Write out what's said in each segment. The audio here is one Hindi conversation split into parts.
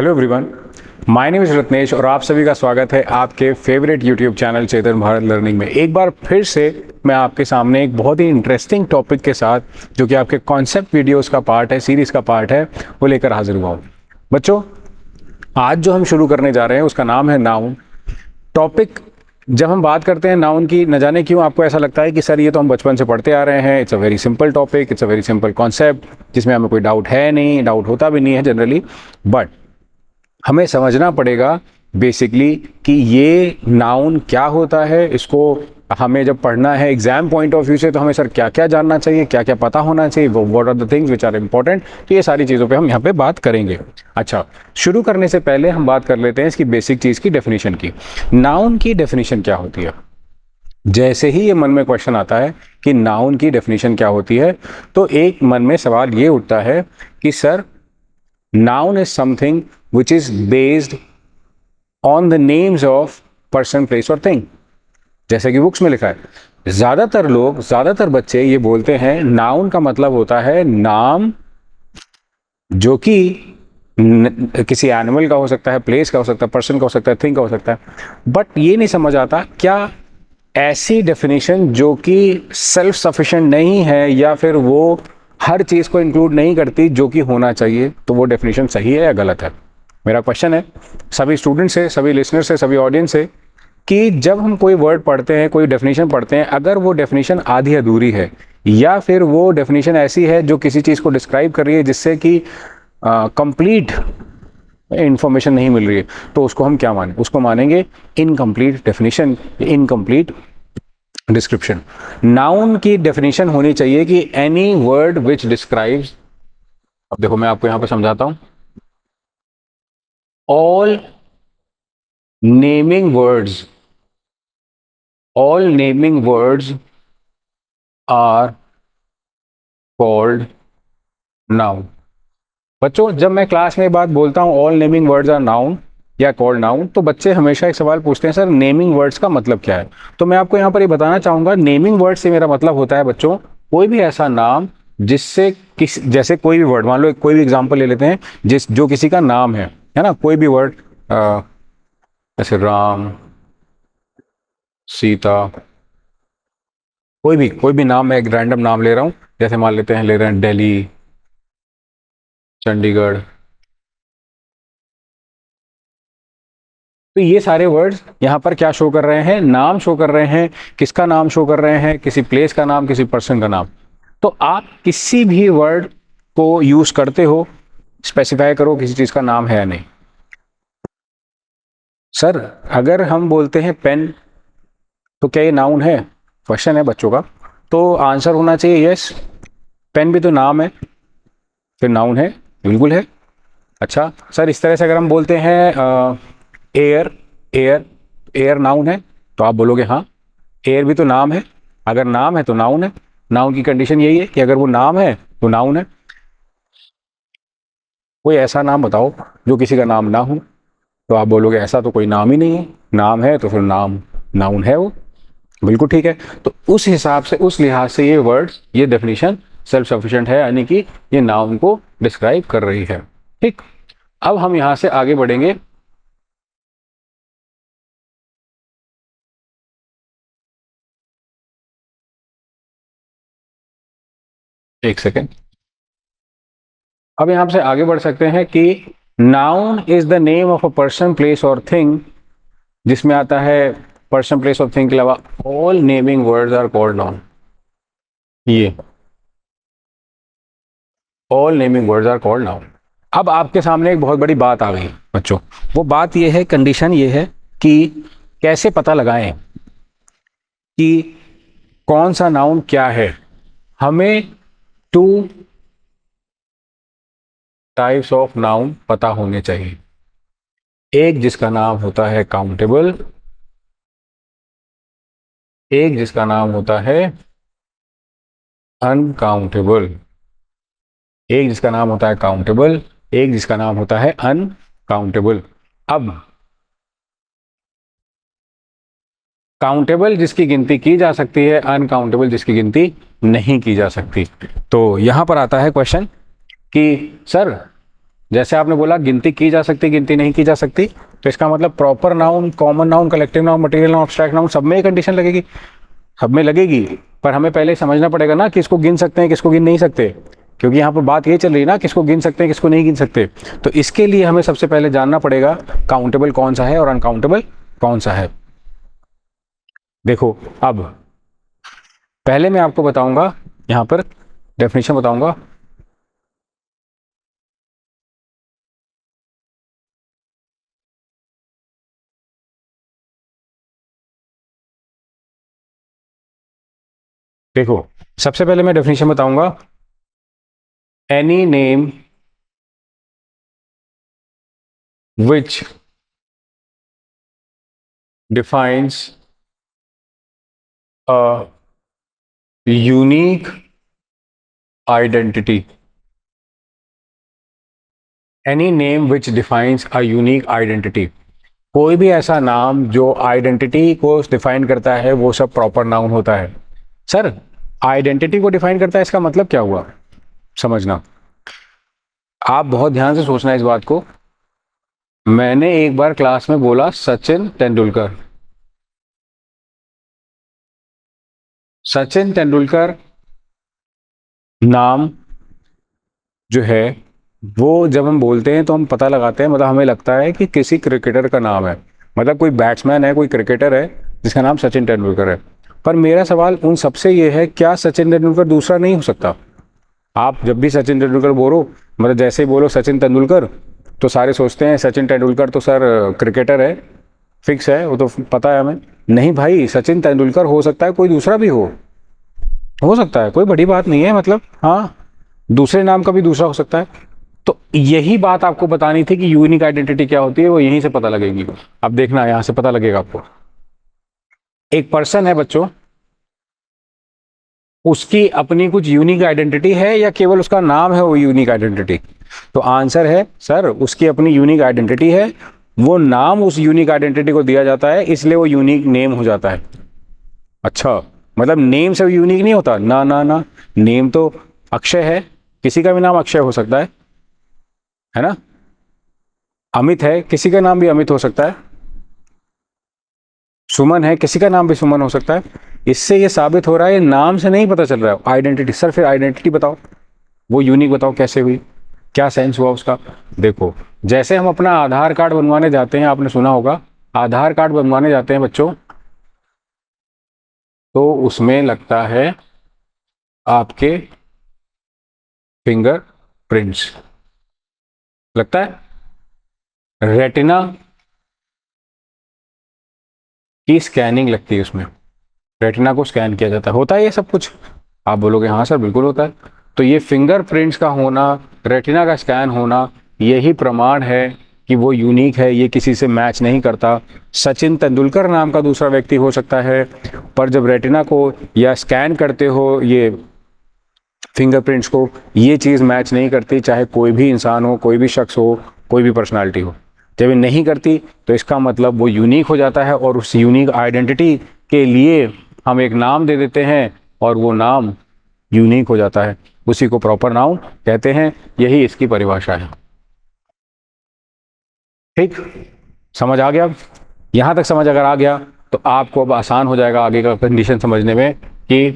Hello everyone, my name is Ratnesh और आप सभी का स्वागत है आपके फेवरेट यूट्यूब चैनल चेतन भारत लर्निंग में। एक बार फिर से मैं आपके सामने एक बहुत ही इंटरेस्टिंग टॉपिक के साथ, जो कि आपके कॉन्सेप्ट वीडियोस का पार्ट है, सीरीज़ का पार्ट है, वो लेकर हाजिर हुआ हूँ। बच्चों, आज जो हम शुरू करने जा रहे हैं उसका नाम है नाउन। टॉपिक, जब हम बात करते हैं नाउन की, न जाने क्यों आपको ऐसा लगता है कि सर ये तो हम बचपन से पढ़ते आ रहे हैं, it's a very simple topic, it's a very simple concept, जिसमें हमें कोई डाउट है नहीं, डाउट होता भी नहीं है जनरली। बट हमें समझना पड़ेगा बेसिकली कि ये नाउन क्या होता है। इसको हमें जब पढ़ना है एग्जाम पॉइंट ऑफ व्यू से, तो हमें सर क्या क्या जानना चाहिए, क्या क्या पता होना चाहिए, वो what are the things which are important. तो ये सारी चीज़ों पे हम यहाँ पे बात करेंगे। अच्छा, शुरू करने से पहले हम बात कर लेते हैं इसकी बेसिक चीज़ की, डेफिनेशन की। नाउन की डेफिनेशन क्या होती है? जैसे ही ये मन में क्वेश्चन आता है कि नाउन की डेफिनेशन क्या होती है, तो एक मन में सवाल ये उठता है कि sir, noun is something which is based on the names of person, place और thing। जैसे कि बुक्स में लिखा है, ज्यादातर बच्चे ये बोलते हैं नाउन का मतलब होता है नाम, जो कि किसी एनिमल का हो सकता है, प्लेस का हो सकता है, पर्सन का हो सकता है, थिंग का हो सकता है। बट ये नहीं समझ आता क्या ऐसी डेफिनेशन जो कि सेल्फ सफिशिएंट नहीं है, या फिर वो हर चीज़ को इंक्लूड नहीं करती जो कि होना चाहिए, तो वो डेफिनेशन सही है या गलत है। मेरा क्वेश्चन है सभी स्टूडेंट्स से, सभी लिसनर से, सभी ऑडियंस से, कि जब हम कोई वर्ड पढ़ते हैं, कोई डेफिनेशन पढ़ते हैं, अगर वो डेफिनेशन आधी अधूरी है, या फिर वो डेफिनेशन ऐसी है जो किसी चीज़ को डिस्क्राइब कर रही है जिससे कि कंप्लीट इंफॉर्मेशन नहीं मिल रही है, तो उसको हम क्या माने? उसको मानेंगे incomplete definition, incomplete description. Noun की डेफिनेशन होनी चाहिए कि एनी वर्ड विच डिस्क्राइब्स, अब देखो मैं आपको यहां पर समझाता हूं, all naming words, all naming words are called noun. बच्चों, जब मैं क्लास में बात बोलता हूं all naming words are noun या कॉल्ड नाउन, तो बच्चे हमेशा एक सवाल पूछते हैं, सर नेमिंग वर्ड्स का मतलब क्या है? तो मैं आपको यहाँ पर ये बताना चाहूंगा, नेमिंग वर्ड से मेरा मतलब होता है बच्चों, कोई भी ऐसा नाम जिससे जैसे कोई भी वर्ड, मान लो कोई भी एग्जांपल ले लेते हैं, जो किसी का नाम है ना, कोई भी वर्ड, जैसे राम, सीता, कोई भी नाम, मैं एक रैंडम नाम ले रहा हूँ, जैसे मान लेते हैं, ले रहे हैं दिल्ली, चंडीगढ़। तो ये सारे वर्ड्स यहाँ पर क्या शो कर रहे हैं? नाम शो कर रहे हैं। किसका नाम शो कर रहे हैं? किसी प्लेस का नाम, किसी पर्सन का नाम। तो आप किसी भी वर्ड को यूज करते हो, स्पेसिफाई करो किसी चीज का नाम है या नहीं। सर, अगर हम बोलते हैं पेन, तो क्या ये नाउन है? क्वेश्चन है बच्चों का, तो आंसर होना चाहिए यस। पेन भी तो नाम है, फिर नाउन है, बिल्कुल है। अच्छा सर, इस तरह से अगर हम बोलते हैं एयर, एयर एयर नाउन है, तो आप बोलोगे हाँ, एयर भी तो नाम है। अगर नाम है तो नाउन है। नाउन की कंडीशन यही है कि अगर वो नाम है तो नाउन है। कोई ऐसा नाम बताओ जो किसी का नाम ना हो, तो आप बोलोगे ऐसा तो कोई नाम ही नहीं है। नाम है तो फिर नाम, नाउन है वो, बिल्कुल ठीक है। तो उस हिसाब से, उस लिहाज से ये वर्ड्स, ये डेफिनेशन सेल्फ सफिशिएंट है, यानी कि ये नाउन को डिस्क्राइब कर रही है। ठीक, अब हम यहां से आगे बढ़ेंगे। एक सेकेंड, अब यहां से आगे बढ़ सकते हैं कि noun is the name of a person, place और थिंग, जिसमें आता है पर्सन, प्लेस और थिंग के अलावा all naming words are called noun. ये all naming words are called noun. अब आपके सामने एक बहुत बड़ी बात आ गई बच्चों। वो बात ये है, कंडीशन ये है कि कैसे पता लगाएं कि कौन सा नाउन क्या है। हमें टू टाइप्स ऑफ नाउन पता होने चाहिए। एक जिसका नाम होता है काउंटेबल, एक जिसका नाम होता है अनकाउंटेबल। एक जिसका नाम होता है काउंटेबल, एक जिसका नाम होता है अनकाउंटेबल। अब काउंटेबल जिसकी गिनती की जा सकती है, अनकाउंटेबल जिसकी गिनती नहीं की जा सकती। तो यहां पर आता है क्वेश्चन कि सर, जैसे आपने बोला गिनती की जा सकती, गिनती नहीं की जा सकती, तो इसका मतलब proper noun, common noun, collective noun, material noun, abstract noun, सब में ये कंडीशन लगेगी, सब में लगेगी। पर हमें पहले समझना पड़ेगा ना किसको गिन सकते हैं, किसको गिन नहीं सकते, क्योंकि यहाँ पर बात ये चल रही है ना किसको गिन सकते हैं, किसको नहीं गिन सकते। तो इसके लिए हमें सबसे पहले जानना पड़ेगा काउंटेबल कौन सा है और अनकाउंटेबल कौन सा है। देखो, अब पहले मैं आपको बताऊंगा, यहाँ पर डेफिनेशन बताऊंगा। देखो, सबसे पहले मैं डेफिनेशन बताऊंगा, any name which defines a unique identity, any name which defines a unique identity, कोई भी ऐसा नाम जो आइडेंटिटी को डिफाइन करता है वो सब प्रॉपर नाउन होता है। सर, आइडेंटिटी को डिफाइन करता है, इसका मतलब क्या हुआ, समझना। आप बहुत ध्यान से सोचना इस बात को। मैंने एक बार क्लास में बोला सचिन तेंदुलकर, सचिन तेंदुलकर नाम जो है वो जब हम बोलते हैं तो हम पता लगाते हैं, मतलब हमें लगता है कि किसी क्रिकेटर का नाम है, मतलब कोई बैट्समैन है, कोई क्रिकेटर है जिसका नाम सचिन तेंदुलकर है। पर मेरा सवाल उन सबसे ये है, क्या सचिन तेंदुलकर दूसरा नहीं हो सकता? आप जब भी सचिन तेंदुलकर बोलो, मतलब जैसे ही बोलो सचिन तेंदुलकर, तो सारे सोचते हैं सचिन तेंदुलकर तो सर क्रिकेटर है, फिक्स है, वो तो पता है हमें। नहीं भाई, सचिन तेंदुलकर हो सकता है कोई दूसरा भी हो सकता है, कोई बड़ी बात नहीं है, मतलब हाँ, दूसरे नाम का भी दूसरा हो सकता है। तो यही बात आपको बतानी थी कि यूनिक आइडेंटिटी क्या होती है, वो यहीं से पता लगेगी। अब देखना, यहां से पता लगेगा आपको। एक पर्सन है बच्चों, उसकी अपनी कुछ यूनिक आइडेंटिटी है या केवल उसका नाम है वो यूनिक आइडेंटिटी? तो आंसर है सर, उसकी अपनी यूनिक आइडेंटिटी है, वो नाम उस यूनिक आइडेंटिटी को दिया जाता है, इसलिए वो यूनिक नेम हो जाता है। अच्छा, मतलब नेम से यूनिक नहीं होता? ना ना ना, नेम तो अक्षय है, किसी का भी नाम अक्षय हो सकता है ना। अमित है, किसी का नाम भी अमित हो सकता है। सुमन है, किसी का नाम भी सुमन हो सकता है। इससे ये साबित हो रहा है, नाम से नहीं पता चल रहा है, आइडेंटिटी। सर फिर आइडेंटिटी बताओ, वो यूनिक बताओ कैसे हुई, क्या सेंस हुआ उसका। देखो, जैसे हम अपना आधार कार्ड बनवाने जाते हैं, आपने सुना होगा, आधार कार्ड बनवाने जाते हैं बच्चों, तो उसमें लगता है आपके फिंगर प्रिंट्स, लगता है रेटिना की स्कैनिंग लगती है उसमें, रेटिना को स्कैन किया जाता है, होता है ये सब कुछ। आप बोलोगे हाँ सर बिल्कुल होता है। तो ये फिंगरप्रिंट्स का होना, रेटिना का स्कैन होना, यही प्रमाण है कि वो यूनिक है, ये किसी से मैच नहीं करता। सचिन तेंदुलकर नाम का दूसरा व्यक्ति हो सकता है, पर जब रेटिना को या स्कैन करते हो ये फिंगरप्रिंट्स को, ये चीज़ मैच नहीं करती, चाहे कोई भी इंसान हो, कोई भी शख्स हो, कोई भी पर्सनालिटी हो। जब ये नहीं करती तो इसका मतलब वो यूनिक हो जाता है, और उस यूनिक आइडेंटिटी के लिए हम एक नाम दे देते हैं और वो नाम यूनिक हो जाता है, उसी को प्रॉपर नाउन कहते हैं। यही इसकी परिभाषा है। ठीक, समझ आ गया? यहाँ तक समझ अगर आ गया तो आपको अब आसान हो जाएगा आगे का कंडीशन समझने में कि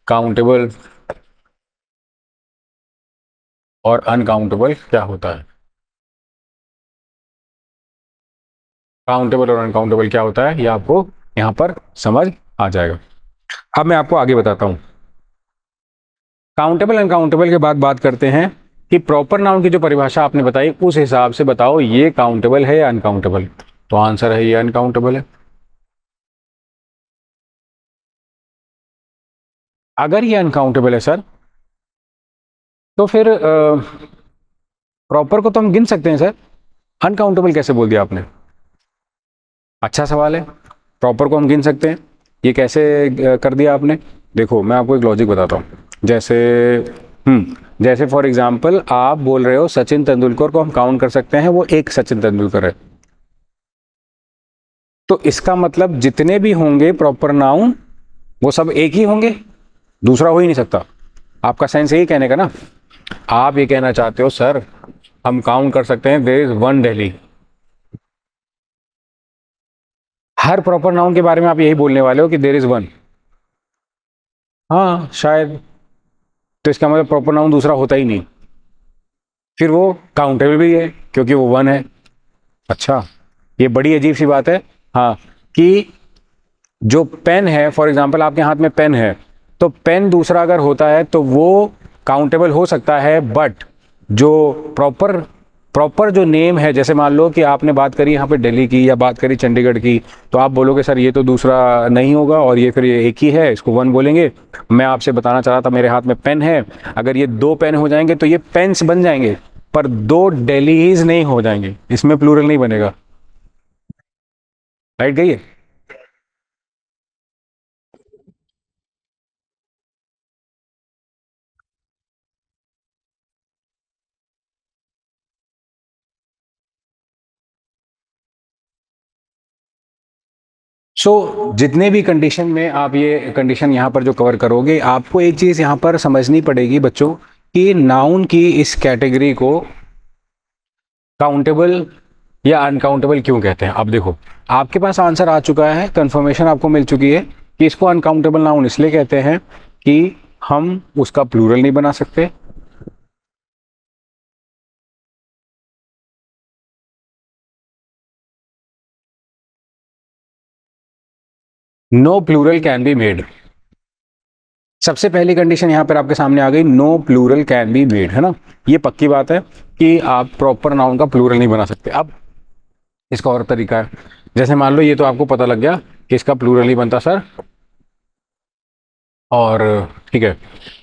काउंटेबल और अनकाउंटेबल क्या होता है। काउंटेबल और अनकाउंटेबल क्या होता है ये आपको यहाँ पर समझ आ जाएगा। अब मैं आपको आगे बताता हूँ। काउंटेबल अनकाउंटेबल के बाद बात करते हैं कि प्रॉपर नाउन की जो परिभाषा आपने बताई उस हिसाब से बताओ ये काउंटेबल है या अनकाउंटेबल। तो आंसर है ये अनकाउंटेबल है। अगर ये अनकाउंटेबल है सर, तो फिर प्रॉपर को तो हम गिन सकते हैं सर, अनकाउंटेबल कैसे बोल दिया आपने? अच्छा सवाल है। प्रॉपर को हम गिन सकते हैं, ये कैसे कर दिया आपने? देखो, मैं आपको एक लॉजिक बताता हूँ। जैसे जैसे फॉर एग्जांपल आप बोल रहे हो सचिन तेंदुलकर को हम काउंट कर सकते हैं, वो एक सचिन तेंदुलकर है, तो इसका मतलब जितने भी होंगे प्रॉपर नाउन वो सब एक ही होंगे, दूसरा हो ही नहीं सकता। आपका सेंस यही कहने का ना। आप ये कहना चाहते हो सर हम काउंट कर सकते हैं देयर इज वन दिल्ली। हर प्रॉपर नाउन के बारे में आप यही बोलने वाले हो कि देयर इज वन। हाँ शायद। तो इसका मतलब प्रॉपर नाउन दूसरा होता ही नहीं, फिर वो काउंटेबल भी है क्योंकि वो वन है। अच्छा, ये बड़ी अजीब सी बात है। हाँ, कि जो पेन है, फॉर एग्जांपल आपके हाथ में पेन है, तो पेन दूसरा अगर होता है तो वो काउंटेबल हो सकता है, बट जो प्रॉपर प्रॉपर जो नेम है, जैसे मान लो कि आपने बात करी यहाँ पे दिल्ली की या बात करी चंडीगढ़ की, तो आप बोलोगे सर ये तो दूसरा नहीं होगा और ये फिर ये एक ही है, इसको वन बोलेंगे। मैं आपसे बताना चाह रहा था मेरे हाथ में पेन है, अगर ये दो पेन हो जाएंगे तो ये पेन्स बन जाएंगे, पर दो दिल्लीज नहीं हो जाएंगे, इसमें प्लूरल नहीं बनेगा। राइट गई है। सो जितने भी कंडीशन में आप ये कंडीशन यहाँ पर जो कवर करोगे, आपको एक चीज़ यहाँ पर समझनी पड़ेगी बच्चों, कि नाउन की इस कैटेगरी को काउंटेबल या अनकाउंटेबल क्यों कहते हैं। अब देखो, आपके पास आंसर आ चुका है, कंफर्मेशन आपको मिल चुकी है कि इसको अनकाउंटेबल नाउन इसलिए कहते हैं कि हम उसका प्लूरल नहीं बना सकते। No plural can be made. सबसे पहली कंडीशन यहां पर आपके सामने आ गई, no plural can be made, है ना। ये पक्की बात है कि आप प्रॉपर नाउन का प्लूरल नहीं बना सकते। अब इसका और तरीका है, जैसे मान लो ये तो आपको पता लग गया कि इसका प्लूरल नहीं बनता सर, और ठीक है।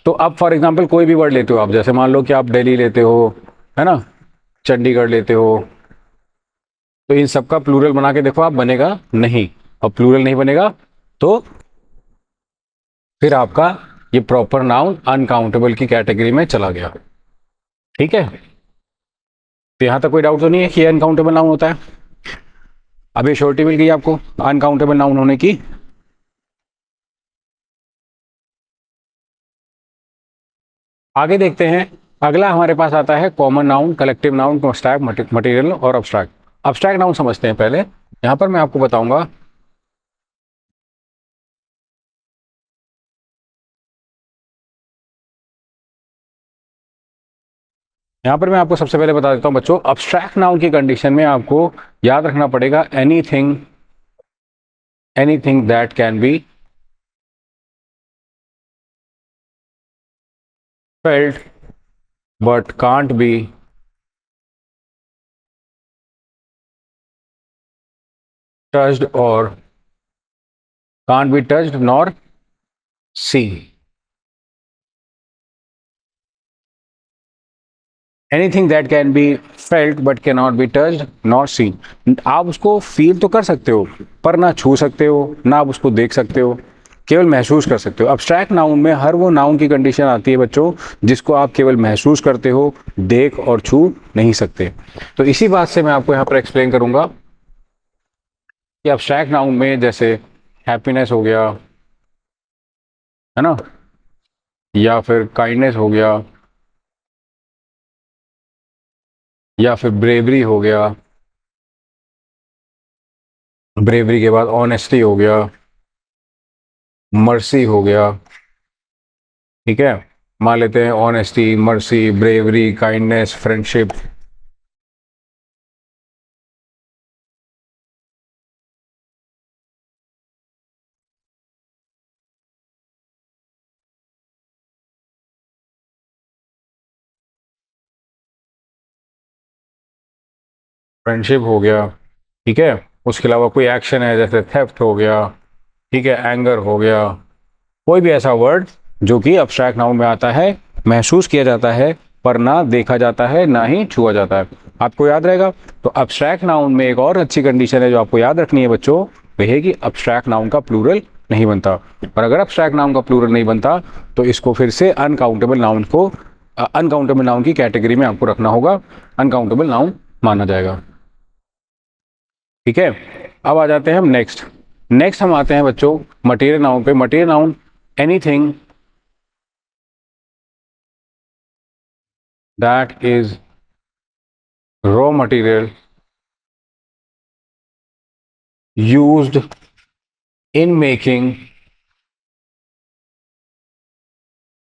तो अब फॉर एग्जांपल कोई भी वर्ड लेते हो आप, जैसे मान लो कि आप दिल्ली लेते हो, है ना, चंडीगढ़ लेते हो, तो इन सबका प्लूरल बना के देखो आप, बनेगा नहीं। और प्लूरल नहीं बनेगा तो फिर आपका ये प्रॉपर नाउन अनकाउंटेबल की कैटेगरी में चला गया। ठीक है, तो यहां तक कोई डाउट तो नहीं है कि अनकाउंटेबल नाउन होता है। अब ये श्योरिटी मिल गई आपको अनकाउंटेबल नाउन होने की। आगे देखते हैं, अगला हमारे पास आता है common noun, collective noun, abstract, material और अब्स्ट्रैक्ट। अब्स्ट्रैक्ट नाउन समझते हैं पहले। यहां पर मैं आपको बताऊंगा, यहां पर मैं आपको सबसे पहले बता देता हूं बच्चों, अब्स्ट्रैक्ट नाउन की कंडीशन में आपको याद रखना पड़ेगा anything, anything that can be felt but can't be touched और can't be touched nor seen। Anything that can be felt but can not be touched not seen. आप उसको फील तो कर सकते हो, पर ना छू सकते हो, ना आप उसको देख सकते हो, केवल महसूस कर सकते हो। अब्स्ट्रैक्ट नाउन में हर वो नाउन की कंडीशन आती है बच्चों जिसको आप केवल महसूस करते हो, देख और छू नहीं सकते। तो इसी बात से मैं आपको यहाँ पर एक्सप्लेन करूंगा कि अब्स्ट्रैक्ट नाउन में जैसे हैप्पीनेस हो गया, है ना, या फिर काइंडनेस हो गया, या फिर ब्रेवरी हो गया, ब्रेवरी के बाद ऑनेस्टी हो गया, मर्सी हो गया। ठीक है, मान लेते हैं honesty, mercy, bravery, kindness, friendship. Friendship हो गया, ठीक है। उसके अलावा कोई एक्शन है जैसे थेफ्ट हो गया, ठीक है, एंगर हो गया, कोई भी ऐसा वर्ड जो कि अब्स्ट्रैक्ट नाउन में आता है, महसूस किया जाता है, पर ना देखा जाता है ना ही छुआ जाता है, आपको याद रहेगा। तो अब्स्ट्रैक्ट नाउन में एक और अच्छी कंडीशन है जो आपको याद रखनी है बच्चों, वह है कि अब्स्ट्रैक्ट नाउन का प्लूरल नहीं बनता। और अगर अब्स्ट्रैक्ट नाउन का प्लूरल नहीं बनता तो इसको फिर से अनकाउंटेबल नाउन को अनकाउंटेबल नाउन की कैटेगरी में आपको रखना होगा, अनकाउंटेबल नाउन माना जाएगा। ठीक है, अब आ जाते हैं हम नेक्स्ट। नेक्स्ट हम आते हैं बच्चों मटेरियल नाउन पे। Material noun anything that is raw material used in making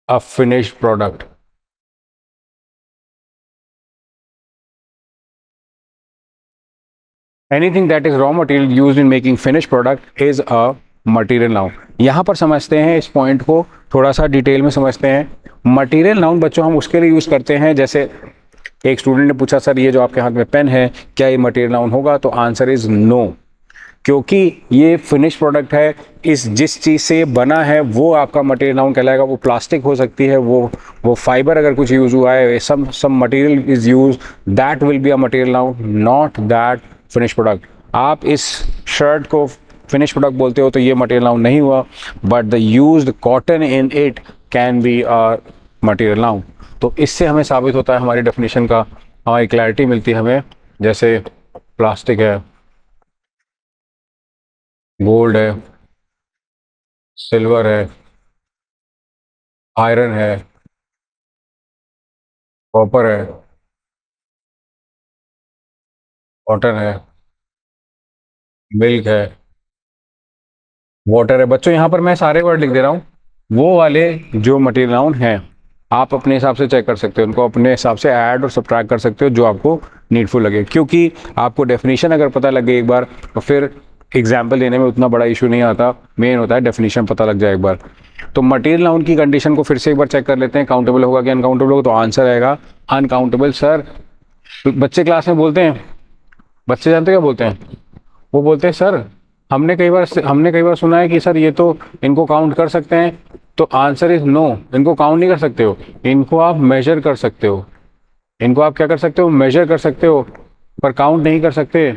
a finished product. Anything that is raw material used in making finished product is a material noun. यहाँ पर समझते हैं इस पॉइंट को, थोड़ा सा डिटेल में समझते हैं। मटेरियल नाउन बच्चों हम उसके लिए यूज़ करते हैं, जैसे एक स्टूडेंट ने पूछा सर ये जो आपके हाथ में पेन है क्या ये मटेरियल नाउन होगा, तो आंसर इज नो, क्योंकि ये फिनिश प्रोडक्ट है। इस जिस चीज़ से ये बना है वो आपका मटेरियल नाउन कहलाएगा। वो प्लास्टिक हो सकती है, वो फाइबर अगर कुछ यूज़ हुआ है, some material is use, that will be a material noun, not that finish product. आप इस शर्ट को फिनिश प्रोडक्ट बोलते हो तो ये मटेरियल नाउन नहीं हुआ, but the used cotton in it can be a material noun. तो इससे हमें साबित होता है हमारी डेफिनेशन का, हमारी क्लैरिटी मिलती है हमें। जैसे प्लास्टिक है, गोल्ड है, सिल्वर है, आयरन है, कॉपर है, कॉटन है, मिल्क है, वाटर है। बच्चों यहाँ पर मैं सारे वर्ड लिख दे रहा हूँ, वो वाले जो मटेरियल नाउन हैं आप अपने हिसाब से चेक कर सकते हो, उनको अपने हिसाब से ऐड और सब्ट्रैक्ट कर सकते हो जो आपको नीडफुल लगे, क्योंकि आपको डेफिनेशन अगर पता लग गई एक बार तो फिर एग्जाम्पल देने में उतना बड़ा इशू नहीं आता। मेन होता है डेफिनेशन पता लग जाए एक बार। तो मटेरियल नाउन की कंडीशन को फिर से एक बार चेक कर लेते हैं, काउंटेबल होगा कि अनकाउंटेबल होगा, तो आंसर आएगा अनकाउंटेबल। सर बच्चे क्लास में बोलते हैं, बच्चे जानते क्या बोलते हैं, वो बोलते हैं सर हमने कई बार सुना है कि सर ये तो इनको काउंट कर सकते हैं, तो आंसर इज नो, इनको काउंट नहीं कर सकते हो, इनको आप मेजर कर सकते हो। इनको आप क्या कर सकते हो, मेजर कर सकते हो, पर काउंट नहीं कर सकते।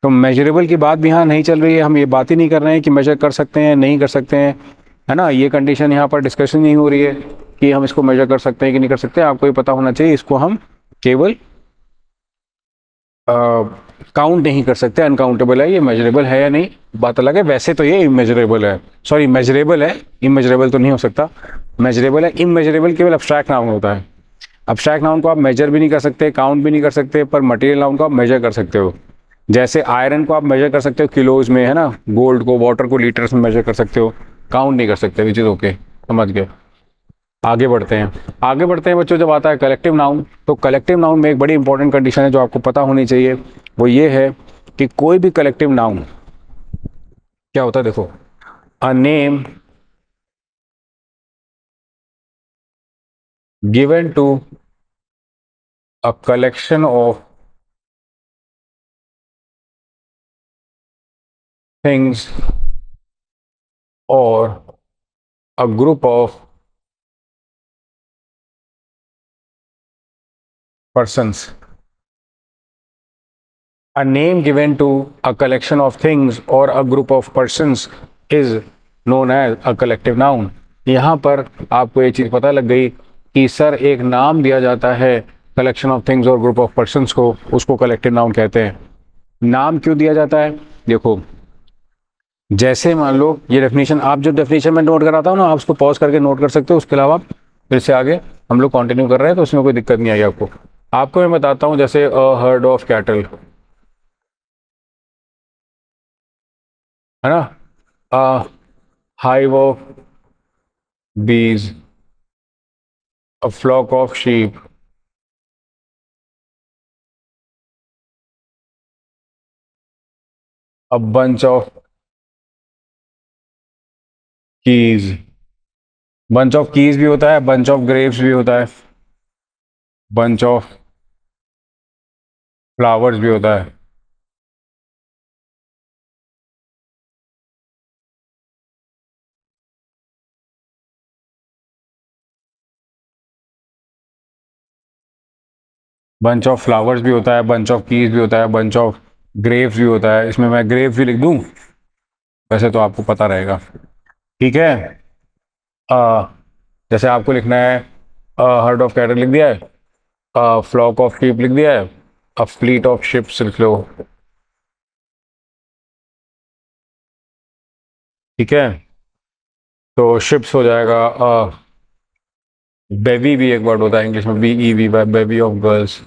तो मेजरेबल की बात भी यहाँ नहीं चल रही है, हम ये बात ही नहीं कर रहे हैं कि मेजर कर सकते हैं नहीं कर सकते हैं, है ना। ये कंडीशन यहाँ पर डिस्कशन नहीं हो रही है कि हम इसको मेजर कर सकते हैं कि नहीं कर सकते। आपको ये पता होना चाहिए इसको हम केवल काउंट नहीं कर सकते, अनकाउंटेबल है, ये मेजरेबल है या नहीं बात अलग है। वैसे तो ये इमेजरेबल है, सॉरी मेजरेबल है, इमेजरेबल तो नहीं हो सकता, मेजरेबल है। इमेजरेबल केवल अब्स्ट्रैक्ट नाउन होता है। अब्स्ट्रैक्ट नाउन को आप मेजर भी नहीं कर सकते, काउंट भी नहीं कर सकते, पर मटेरियल नाउन को आप मेजर कर सकते हो। जैसे आयरन को आप मेजर कर सकते हो किलोज में, है ना, गोल्ड को, वाटर को लीटर्स में मेजर कर सकते हो, काउंट नहीं कर सकते, विच इज ओके, समझ गए। आगे बढ़ते हैं, आगे बढ़ते हैं बच्चों। जब आता है कलेक्टिव नाउन, तो कलेक्टिव नाउन में एक बड़ी इंपॉर्टेंट कंडीशन है जो आपको पता होनी चाहिए, वो ये है कि कोई भी कलेक्टिव नाउन क्या होता है, देखो, a name given to a collection of things और a group of persons. A name given to a collection of things or a group of persons is known as a collective noun. यहाँ पर आपको ये चीज़ पता लग गई कि सर एक नाम दिया जाता है कलेक्शन ऑफ थिंग्स और ग्रुप ऑफ पर्सन्स को, उसको कलेक्टिव नाउन कहते हैं। नाम क्यों दिया जाता है, देखो, जैसे मान लो ये डेफिनेशन, आप जो डेफिनेशन में नोट कराता हूँ ना, आप उसको पॉज करके नोट कर सकते हो, उसके अलावा फिर से आगे हम लोग कंटिन्यू कर रहे हैं तो उसमें कोई दिक्कत नहीं आई आपको। आपको मैं बताता हूँ, जैसे अ हर्ड ऑफ कैटल, है ना, a hive of bees, a flock of sheep, a bunch of keys। Bunch of keys भी होता है, बंच ऑफ ग्रेप्स भी होता है, बंच ऑफ फ्लावर्स भी होता है। बंच ऑफ फ्लावर्स भी होता है, बंच ऑफ कीज भी होता है, बंच ऑफ ग्रेप्स भी होता है। इसमें मैं ग्रेप्स भी लिख दूं, वैसे तो आपको पता रहेगा, ठीक है। आ, जैसे आपको लिखना है, हर्ड ऑफ कैटल लिख दिया है, फ्लॉक ऑफ शीप लिख दिया है, अ फ्लीट ऑफ शिप्स लिख लो, ठीक है। तो शिप्स हो जाएगा, बेबी भी एक वर्ड होता है इंग्लिश में, B E V, bevy of girls,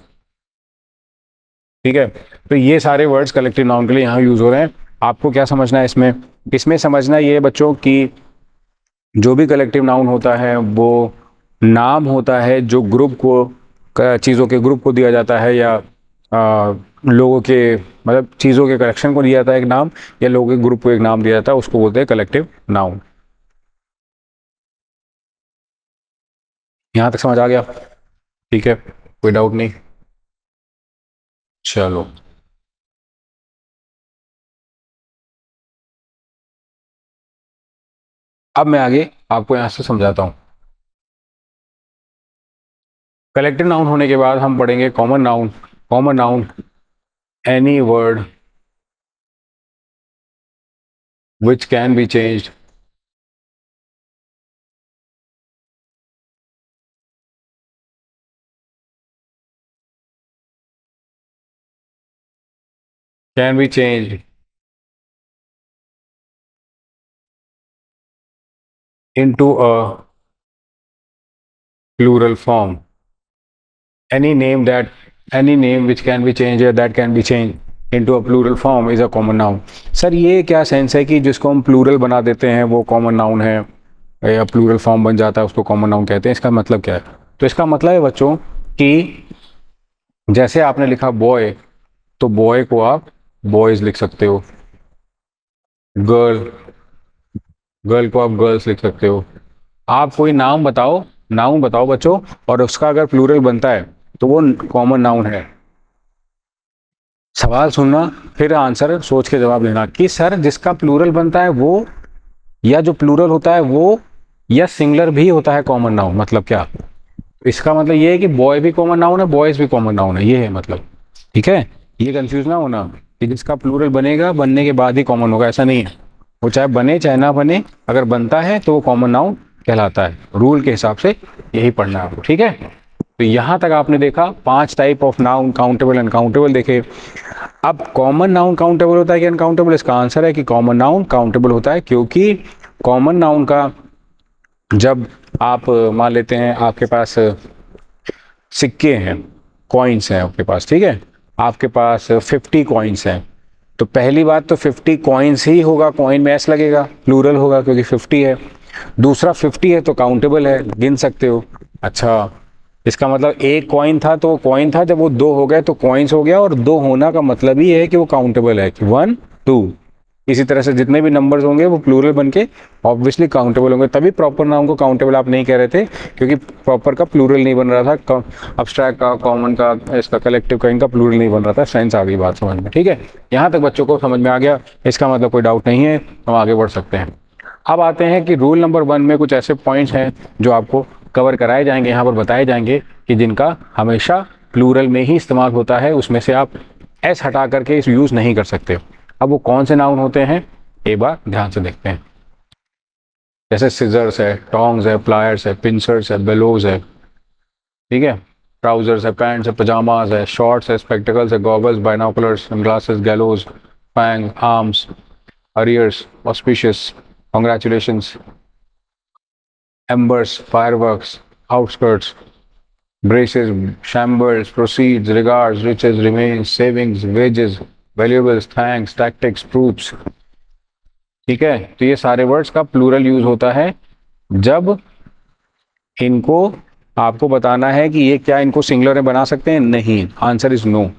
ठीक है, तो ये सारे वर्ड्स कलेक्टिव नाउन के लिए यहाँ यूज हो रहे हैं। आपको क्या समझना है इसमें? इसमें समझना ये है बच्चों कि जो भी कलेक्टिव नाउन होता है वो नाम होता है जो ग्रुप को, चीज़ों के ग्रुप को दिया जाता है, या लोगों के मतलब चीज़ों के कलेक्शन को दिया जाता है एक नाम, या लोगों के ग्रुप को एक नाम दिया जाता है, उसको बोलते हैं कलेक्टिव नाउन। यहाँ तक समझ आ गया? ठीक है, कोई डाउट नहीं? चलो, अब मैं आगे आपको यहाँ से समझाता हूँ। कलेक्टिव नाउन होने के बाद हम पढ़ेंगे common noun. Common noun, any word which can be changed can be changed into a plural form. Any name which can be changed or that can be changed into a plural form is a common noun. Sir ये क्या सेंस है कि जिसको हम प्लूरल बना देते हैं वो कॉमन नाउन है, या प्लूरल फॉर्म बन जाता है उसको कॉमन नाउन कहते हैं? इसका मतलब क्या है? तो इसका मतलब है बच्चों कि जैसे आपने लिखा बॉय, तो बॉय को आप बॉयज लिख सकते हो, गर्ल, गर्ल को आप गर्ल्स लिख सकते हो। आप कोई नाम बताओ, नाउन बताओ बच्चों, और उसका अगर प्लूरल बनता है तो वो कॉमन नाउन है। सवाल सुनना, फिर आंसर सोच के जवाब लेना कि सर जिसका प्लूरल बनता है वो, या जो प्लूरल होता है वो, या सिंगुलर भी होता है कॉमन नाउन। मतलब क्या? इसका मतलब ये है कि बॉय भी कॉमन नाउन है, बॉयज भी कॉमन नाउन है, ये है मतलब। ठीक है, ये कंफ्यूज ना होना कि जिसका प्लूरल बनेगा बनने के बाद ही कॉमन होगा, ऐसा नहीं है। वो चाहे बने चाहे ना बने, अगर बनता है तो वो कॉमन नाउन कहलाता है। रूल के हिसाब से यही पढ़ना है आपको, ठीक है? तो यहां तक आपने देखा 5 type of noun, countable, uncountable देखे। अब कॉमन नाउन काउंटेबल होता है कि अनकाउंटेबल? इसका आंसर है कि कॉमन नाउन काउंटेबल होता है, क्योंकि कॉमन नाउन का जब आप मान लेते हैं आपके पास सिक्के हैं, कॉइन्स हैं आपके पास, ठीक है, आपके पास 50 कॉइन्स हैं, तो पहली बात तो 50 कॉइन्स ही होगा, कॉइन में एस लगेगा, प्लूरल होगा क्योंकि 50 है। दूसरा 50 है तो काउंटेबल है, गिन सकते हो। अच्छा, इसका मतलब एक कॉइन था तो कॉइन था, जब वो दो हो गए तो कॉइन्स हो गया, और दो होना का मतलब ही है कि वो काउंटेबल है, कि 1 2। इसी तरह से जितने भी नंबर्स होंगे वो प्लूरल बन के ऑब्वियसली काउंटेबल होंगे, तभी प्रॉपर नाउन को काउंटेबल आप नहीं कह रहे थे, क्योंकि प्रॉपर का प्लूरल नहीं बन रहा था, अब्स्ट्रैक्ट का, कॉमन का, इसका कलेक्टिव का, इनका प्लूरल नहीं बन रहा था। सेंस आ गई बात समझ में? ठीक है, यहाँ तक बच्चों को समझ में आ गया, इसका मतलब कोई डाउट नहीं है, हम आगे बढ़ सकते हैं। अब आते हैं कि रूल नंबर 1 में कुछ ऐसे पॉइंट्स हैं जो आपको कवर कराए जाएंगे, यहाँ पर बताए जाएंगे कि जिनका हमेशा प्लूरल में ही इस्तेमाल होता है, उसमें से आप एस हटा करके इस यूज़ नहीं कर सकते। अब वो कौन से नाउन होते हैं एक बार ध्यान से देखते हैं। जैसे सिजर्स है, टोंग्स है, प्लायर्स है, पिंसर्स है, बेलोज है, ठीक है, ट्राउजर्स है, पैंट्स है, पजामाज है, शॉर्ट्स है, स्पेक्टिकल्स है, goggles, binoculars, glasses, gallows, fang, arms, arrears, auspicious, congratulations, embers, fireworks, outskirts, braces, chambers, proceeds, regards, riches, remains, savings, wages, valuables, thanks, tactics, proofs। ठीक है, तो ये सारे वर्ड्स का प्लूरल यूज होता है जब इनको आपको बताना है कि ये क्या इनको सिंगुलर में बना सकते हैं? नहीं, आंसर इज नो।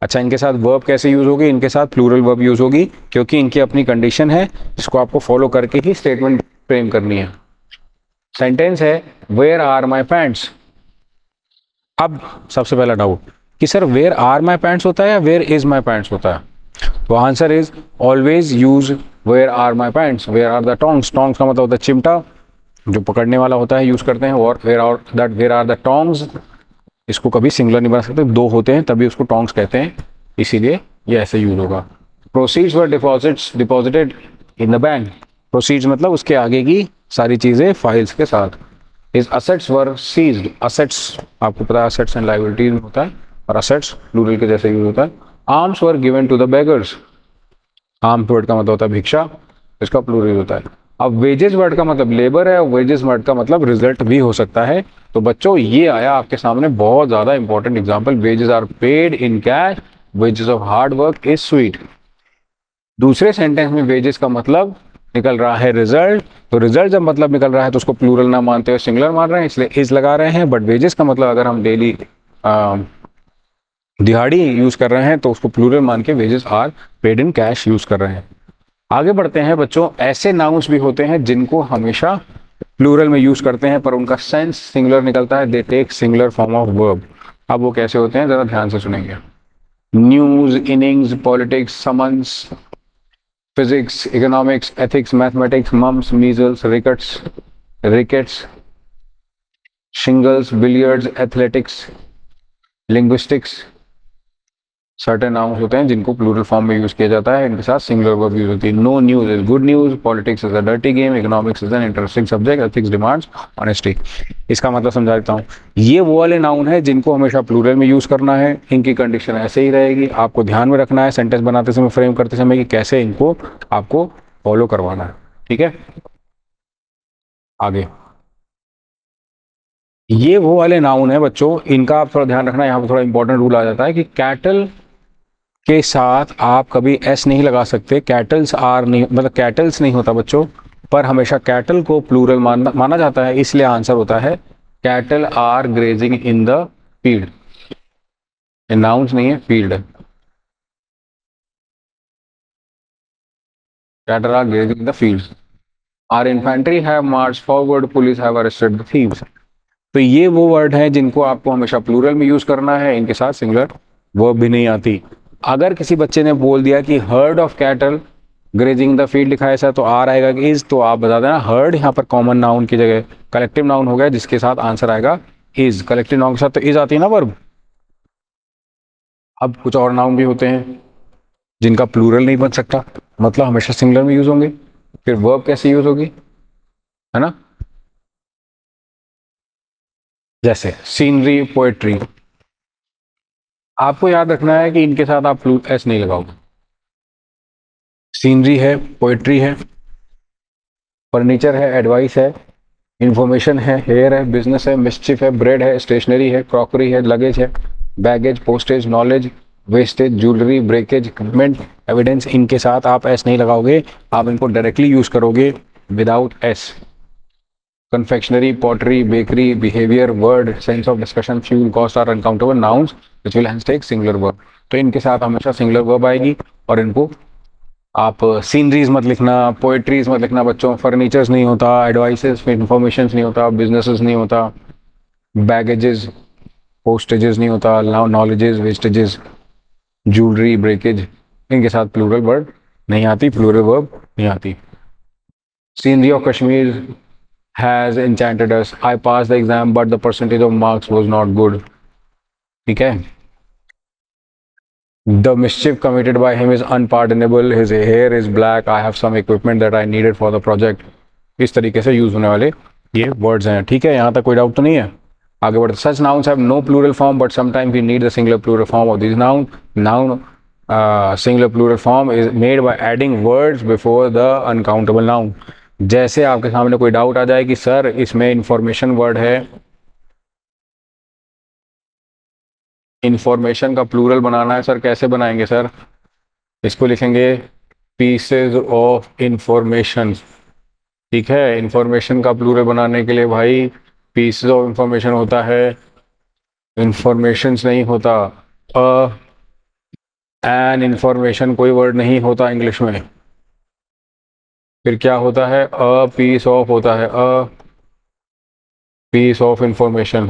अच्छा, इनके साथ वर्ब कैसे यूज होगी? इनके साथ प्लूरल वर्ब यूज होगी, क्योंकि इनकी अपनी कंडीशन है जिसको आपको फॉलो करके ही स्टेटमेंट फ्रेम करनी है। सेंटेंस है वेयर आर माई पैंट्स। अब सबसे पहला डाउट कि sir where are my pants होता है या वेयर इज माई पैंट्स होता है? तो answer is always use where are my pants. Where are the tongs, tongs का मतलब होता है चिमटा, जो पकड़ने वाला होता है, यूज करते हैं। और वेयर आर द टोंग्स, इसको कभी सिंगुलर नहीं बना सकते, दो होते हैं तभी उसको टोंग्स कहते हैं, इसीलिए ये ऐसे यूज होगा। Proceeds were deposited in the bank. Proceeds मतलब उसके आगे की सारी चीजें फाइल्स के साथ। His assets were seized। assets आपको पता है assets and liabilities में होता है, और assets प्लूरल के जैसे यूज होता है। arms were given to the beggars। arms word का मतलब होता है भिक्षा, इसका प्लूरल होता है। अब wages वर्ड का मतलब लेबर है, और wages वर्ड का मतलब रिजल्ट भी हो सकता है। तो बच्चों ये आया आपके सामने बहुत ज्यादा important example, wages are paid in cash, wages of hard work is sweet. दूसरे सेंटेंस में वेजेस का मतलब निकल रहा है रिजल्ट, तो रिजल्ट जब मतलब निकल रहा है तो उसको प्लूरल ना मानते हुए सिंगुलर मान रहे हैं, इसलिए इज लगा रहे हैं। बट वेजेस का मतलब अगर हम डेली दिहाड़ी यूज कर रहे हैं तो उसको प्लूरल मान के wages are paid in cash use कर रहे हैं। आगे बढ़ते हैं बच्चों, ऐसे नाउन्स भी होते हैं जिनको हमेशा प्लूरल में यूज करते हैं पर उनका सेंस सिंगुलर निकलता है, they take singular form of verb. अब वो कैसे होते हैं जरा ध्यान से सुनेंगे। News, innings, politics, summons, physics, economics, ethics, mathematics, mumps, measles, rickets, shingles, billiards, athletics, linguistics. Certain nouns होते हैं जिनको प्लूरल फॉर्म में यूज किया जाता है, इनके साथ सिंगुलर वर्ब यूज होती है। No news is good news, politics is a dirty game, economics is an interesting subject, ethics demands honesty. इसका मतलब समझा देता हूँ। ये वो वाले नाउन है जिनको हमेशा प्लूरल में यूज करना है, इनकी कंडीशन ऐसे ही रहेगी। आपको ध्यान में रखना है सेंटेंस बनाते समय, फ्रेम करते समय कि कैसे इनको आपको फॉलो करवाना है। ठीक है, आगे ये वो वाले नाउन है बच्चों, इनका आप थोड़ा ध्यान रखना। यहाँ पर थोड़ा इंपॉर्टेंट रूल आ जाता है कि कैटल के साथ आप कभी एस नहीं लगा सकते, कैटल्स आर नहीं, मतलब कैटल्स नहीं होता बच्चों, पर हमेशा कैटल को प्लूरल माना जाता है, इसलिए आंसर होता है cattle are grazing in the field. Nouns नहीं है, फील्ड है। Cattle are grazing in the field. Our infantry have march forward, police have arrested the thieves. तो ये वो वर्ड है जिनको आपको हमेशा प्लूरल में यूज करना है, इनके साथ सिंगुलर वर्ब भी नहीं आती। अगर किसी बच्चे ने बोल दिया कि heard of cattle grazing the field लिखा है ऐसा, तो आर आएगा कि इज, तो आप बता देना हर्ड यहाँ पर कॉमन नाउन की जगह कलेक्टिव नाउन हो गया, जिसके साथ आंसर आएगा इज। कलेक्टिव नाउन के साथ तो इज आती है ना वर्ब। अब कुछ और नाउन भी होते हैं जिनका प्लूरल नहीं बन सकता, मतलब हमेशा सिंगुलर में यूज होंगे, फिर वर्ब कैसे यूज होगी, है ना। जैसे सीनरी, पोएट्री। आपको याद रखना है कि इनके साथ आप एस नहीं लगाओगे। सीनरी है, पोएट्री है, फर्नीचर है, एडवाइस है, इंफॉर्मेशन है, हेयर है, बिजनेस है, मिस्चिफ है, ब्रेड है, स्टेशनरी है, क्रॉकरी है, लगेज है, baggage, postage, knowledge, wastage, jewellery, breakage, equipment, evidence. इनके साथ आप एस नहीं लगाओगे, आप इनको डायरेक्टली यूज करोगे without S. confectionery, pottery, bakery, behavior, word, sense of discussion, fuel, cost are uncountable nouns which will hence take singular verb। तो इनके साथ हमेशा सिंगुलर वर्ब आएगी, और इनको आप सीनरीज मत लिखना, पोएट्रीज मत लिखना बच्चों, फर्नीचर्स नहीं होता, एडवाइसेस, इंफॉर्मेशन नहीं होता, बिजनेसेस नहीं होता, बैगेजेस, पोस्टेजेस नहीं होता, नॉलेजेस, वेस्टेजेस, ज्वेलरी, ब्रेकेज। इनके साथ प्लूरल वर्ड नहीं आती, प्लूरल वर्ब नहीं आती। Scenery of Kashmir has enchanted us. I passed the exam, but the percentage of marks was not good. ठीक है। The mischief committed by him is unpardonable. His hair is black. I have some equipment that I needed for the project. इस तरीके से यूज होने वाले ये वर्ड्स हैं। ठीक है, यहाँ तक कोई डाउट तो नहीं है। आगे बढ़ते। Such nouns have no plural form, but sometimes we need the singular plural form of these noun. Noun singular plural form is made by adding words before the uncountable noun. जैसे आपके सामने कोई डाउट आ जाए कि सर इसमें इंफॉर्मेशन वर्ड है, इंफॉर्मेशन का प्लूरल बनाना है सर, कैसे बनाएंगे सर, इसको लिखेंगे पीसेज ऑफ इंफॉर्मेशन। ठीक है, इंफॉर्मेशन का प्लूरल बनाने के लिए भाई पीसेज ऑफ इंफॉर्मेशन होता है, इंफॉर्मेशन नहीं होता। एन इंफॉर्मेशन कोई वर्ड नहीं होता इंग्लिश में। फिर क्या होता है, अ पीस ऑफ होता है, अ पीस ऑफ इंफॉर्मेशन।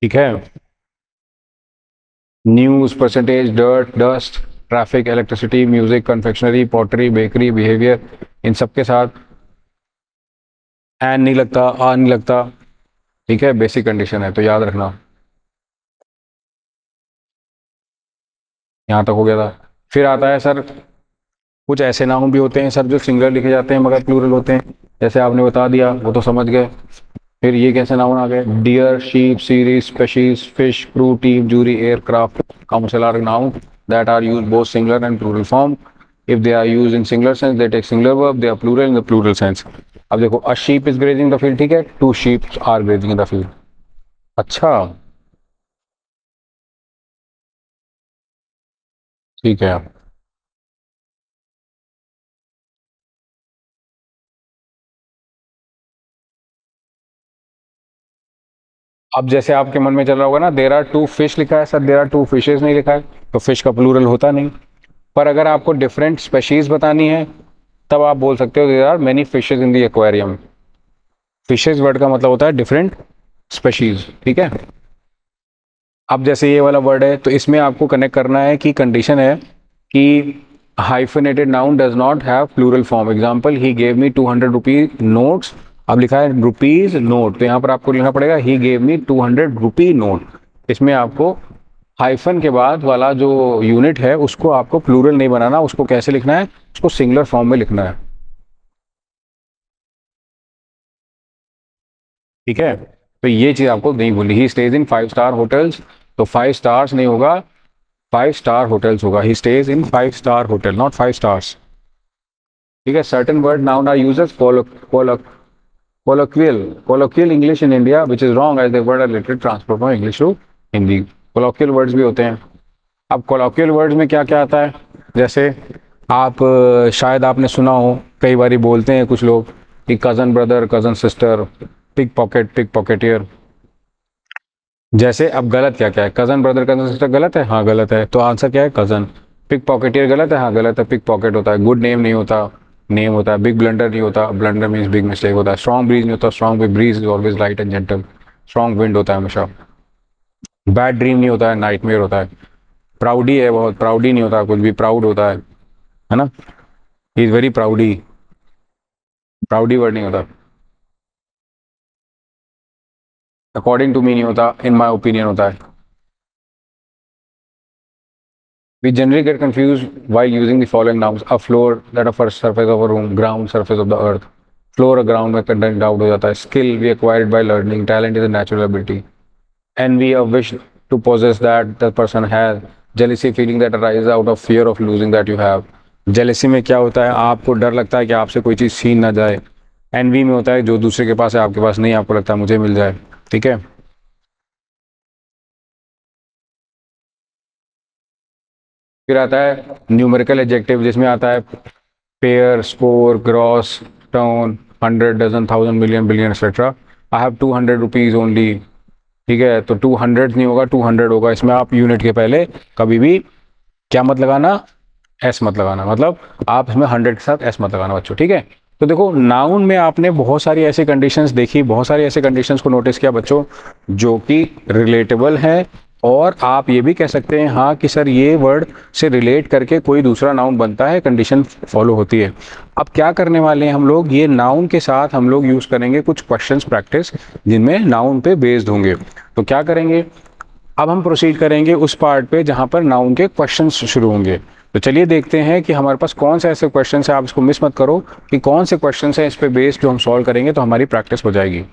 ठीक है, news, percentage, dirt, dust, traffic, electricity, music, confectionery, pottery, bakery, behaviour, इन सब के साथ एन नहीं लगता, आ नहीं लगता। ठीक है, बेसिक कंडीशन है, तो याद रखना। यहाँ तक हो गया था। फिर आता है सर कुछ ऐसे नाउन भी होते हैं सर जो सिंगुलर लिखे जाते हैं मगर प्लूरल होते हैं, जैसे आपने बता दिया वो तो समझ गए। फिर ये कैसे नाउन आ गए, deer, sheep, series, species, fish, crew, team, jury, aircraft, council are noun that are used both singular and plural form. If they are used in singular sense, they take singular verb. They are plural in the plural sense. अब देखो, a sheep is grazing the field, ठीक है, two sheep are grazing in the field। अच्छा, ठीक है। अब जैसे आपके मन में चल रहा होगा ना, देर आर टू फिश लिखा है sir, there are two fishes नहीं लिखा है, तो फिश का प्लूरल होता नहीं। पर अगर आपको डिफरेंट स्पेशीज बतानी है तब आप बोल सकते हो there are many fishes in the aquarium. Fishes word का मतलब होता है डिफरेंट स्पेशीज, ठीक है। अब जैसे ये वाला वर्ड है तो इसमें आपको कनेक्ट करना है कि कंडीशन है कि hyphenated noun does not have plural form. Example, he gave me 200 rupee notes. अब लिखा है रुपीज नोट, तो यहाँ पर आपको लिखना पड़ेगा ही गेव मी 200 रुपी नोट। इसमें आपको हाइफन के बाद वाला जो यूनिट है उसको आपको प्लूरल नहीं बनाना, उसको कैसे लिखना है, उसको सिंगुलर फॉर्म में लिखना है, ठीक है। तो ये चीज आपको नहीं भूलनी। He stays in 5 star hotels, तो 5 स्टार्स नहीं होगा, 5 स्टार होटल्स होगा। He stays in 5 star hotel, not 5 stars, ठीक है। Certain word noun are used colloquial colloquial English in India, which is wrong as the word are literally transferred from English to Hindi. colloquial words भी होते हैं। अब colloquial words में क्या क्या आता है, जैसे आप शायद आपने सुना हो, कई बार बोलते हैं कुछ लोग कि cousin brother, cousin sister, pickpocket, pickpocketer. जैसे अब गलत क्या क्या है, कज़न ब्रदर कज़न सिस्टर गलत है, हाँ गलत है, तो आंसर क्या है कज़न। पिक पॉकेटियर गलत है, हाँ गलत है, पिक पॉकेट होता है। गुड नेम नहीं होता, नेम होता है। बिग ब्लंडर नहीं होता, ब्लंडर मीन्स बिग मिस्टेक होता है। स्ट्रॉन्ग ब्रीज नहीं होता, strong breeze is always light and gentle. Strong wind होता है हमेशा। बैड ड्रीम नहीं होता है, नाइटमेयर होता है। प्राउडी है बहुत, प्राउडी नहीं होता कुछ भी, प्राउड होता है ना। इज वेरी प्राउडी, प्राउडी वर्ड नहीं होता। अकॉर्डिंग टू मी नहीं होता, इन माई ओपिनियन होता है। We generally get confused while using the following nouns: a floor, that a first surface of a room; ground, surface of the earth; floor, a ground में कंटेंट आउट हो जाता है। skill, we acquired by learning; talent is a natural ability; envy, a wish to possess that the person has; jealousy, feeling that arises out of fear of losing that you have। jealousy में क्या होता है, आपको डर लगता है कि आपसे कोई चीज़ छीन ना जाए। envy में होता है जो दूसरे के पास है आपके पास नहीं, आपको लगता है मुझे मिल जाए, ठीक है। फिर आता है न्यूमेरिकल एडजेक्टिव, जिसमें आता है pair, score, gross, town, 100, dozen, 1000, million, billion etcetera. I have 200 rupees only, ठीक है। तो 200 नहीं होगा, 200 होगा। इसमें आप यूनिट के पहले कभी भी क्या मत लगाना, एस मत लगाना, मतलब आप इसमें 100 के साथ एस मत लगाना बच्चों, ठीक है। तो देखो नाउन में आपने बहुत सारी ऐसी कंडीशंस देखी, बहुत सारी ऐसे कंडीशंस को नोटिस किया बच्चों जो कि रिलेटेबल हैं, और आप ये भी कह सकते हैं हाँ कि सर ये वर्ड से रिलेट करके कोई दूसरा नाउन बनता है, कंडीशन फॉलो होती है। अब क्या करने वाले हैं हम लोग, ये नाउन के साथ हम लोग यूज़ करेंगे कुछ क्वेश्चंस प्रैक्टिस जिनमें नाउन पे बेस्ड होंगे। तो क्या करेंगे, अब हम प्रोसीड करेंगे उस पार्ट पे जहाँ पर नाउन के क्वेश्चंस शुरू होंगे। तो चलिए देखते हैं कि हमारे पास कौन से ऐसे क्वेश्चन है, आप इसको मिस मत करो कि कौन से क्वेश्चन है इस पे बेस्ड जो हम सॉल्व करेंगे, तो हमारी प्रैक्टिस हो जाएगी।